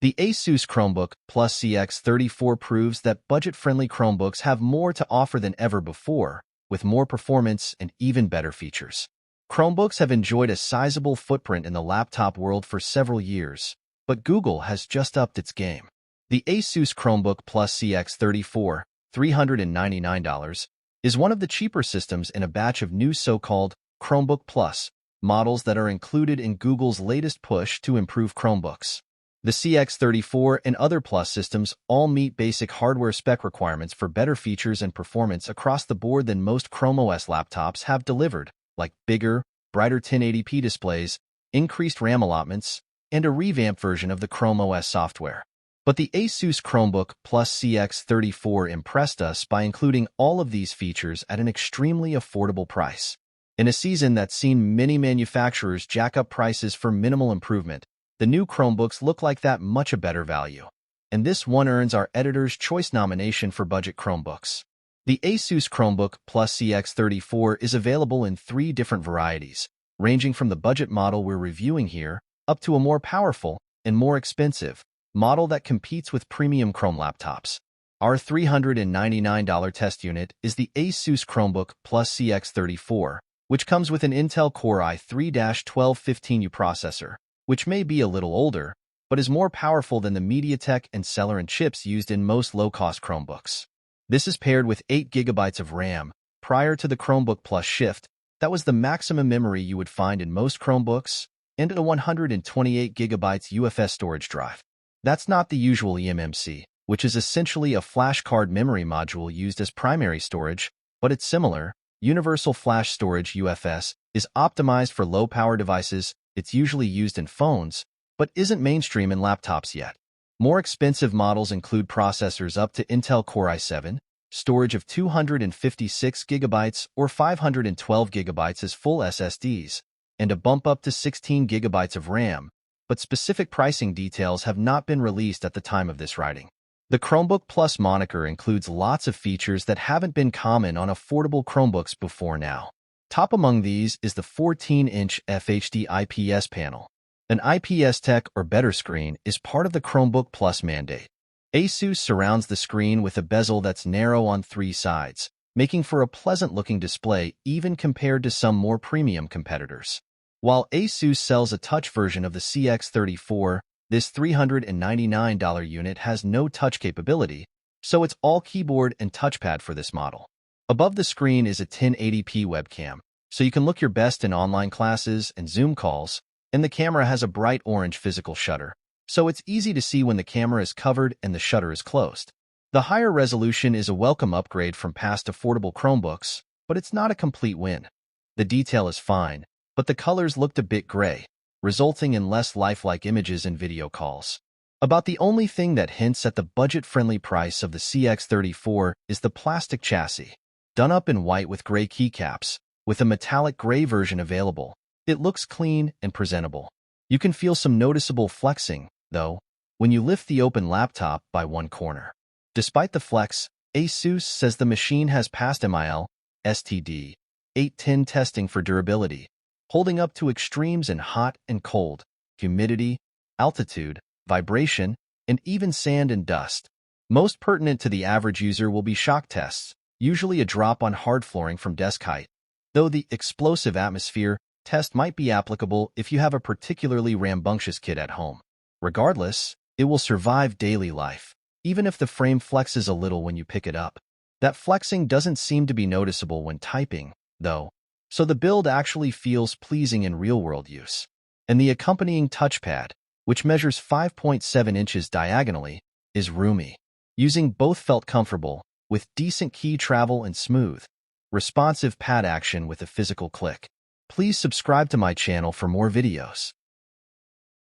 The Asus Chromebook Plus CX34 proves that budget-friendly Chromebooks have more to offer than ever before, with more performance and even better features. Chromebooks have enjoyed a sizable footprint in the laptop world for several years, but Google has just upped its game. The Asus Chromebook Plus CX34, $399, is one of the cheaper systems in a batch of new so-called Chromebook Plus models that are included in Google's latest push to improve Chromebooks. The CX34 and other Plus systems all meet basic hardware spec requirements for better features and performance across the board than most Chrome OS laptops have delivered, like bigger, brighter 1080p displays, increased RAM allotments, and a revamped version of the Chrome OS software. But the Asus Chromebook Plus CX34 impressed us by including all of these features at an extremely affordable price. In a season that's seen many manufacturers jack up prices for minimal improvement, the new Chromebooks look like that much a better value. And this one earns our Editor's Choice nomination for budget Chromebooks. The Asus Chromebook Plus CX34 is available in 3 different varieties, ranging from the budget model we're reviewing here up to a more powerful and more expensive model that competes with premium Chrome laptops. Our $399 test unit is the Asus Chromebook Plus CX34, which comes with an Intel Core i3-1215U processor, which may be a little older, but is more powerful than the MediaTek and Celeron chips used in most low-cost Chromebooks. This is paired with 8 GB of RAM. Prior to the Chromebook Plus shift, that was the maximum memory you would find in most Chromebooks, and a 128 GB UFS storage drive. That's not the usual eMMC, which is essentially a flash card memory module used as primary storage, but it's similar. Universal Flash Storage UFS is optimized for low-power devices. It's usually used in phones, but isn't mainstream in laptops yet. More expensive models include processors up to Intel Core i7, storage of 256 GB or 512 GB as full SSDs, and a bump up to 16 GB of RAM, but specific pricing details have not been released at the time of this writing. The Chromebook Plus moniker includes lots of features that haven't been common on affordable Chromebooks before now. Top among these is the 14-inch FHD IPS panel. An IPS Tech or better screen is part of the Chromebook Plus mandate. Asus surrounds the screen with a bezel that's narrow on 3 sides, making for a pleasant-looking display even compared to some more premium competitors. While Asus sells a touch version of the CX34, this $399 unit has no touch capability, so it's all keyboard and touchpad for this model. Above the screen is a 1080p webcam, so you can look your best in online classes and Zoom calls, and the camera has a bright orange physical shutter, so it's easy to see when the camera is covered and the shutter is closed. The higher resolution is a welcome upgrade from past affordable Chromebooks, but it's not a complete win. The detail is fine, but the colors looked a bit gray, resulting in less lifelike images in video calls. About the only thing that hints at the budget-friendly price of the CX34 is the plastic chassis. Done up in white with gray keycaps, with a metallic gray version available, it looks clean and presentable. You can feel some noticeable flexing, though, when you lift the open laptop by one corner. Despite the flex, Asus says the machine has passed MIL, STD, 810 testing for durability, holding up to extremes in hot and cold, humidity, altitude, vibration, and even sand and dust. Most pertinent to the average user will be shock tests, usually a drop on hard flooring from desk height, though the explosive atmosphere test might be applicable if you have a particularly rambunctious kid at home. Regardless, it will survive daily life, even if the frame flexes a little when you pick it up. That flexing doesn't seem to be noticeable when typing, though, so the build actually feels pleasing in real-world use. And the accompanying touchpad, which measures 5.7 inches diagonally, is roomy. Using both felt comfortable, with decent key travel and smooth, responsive pad action with a physical click. Please subscribe to my channel for more videos.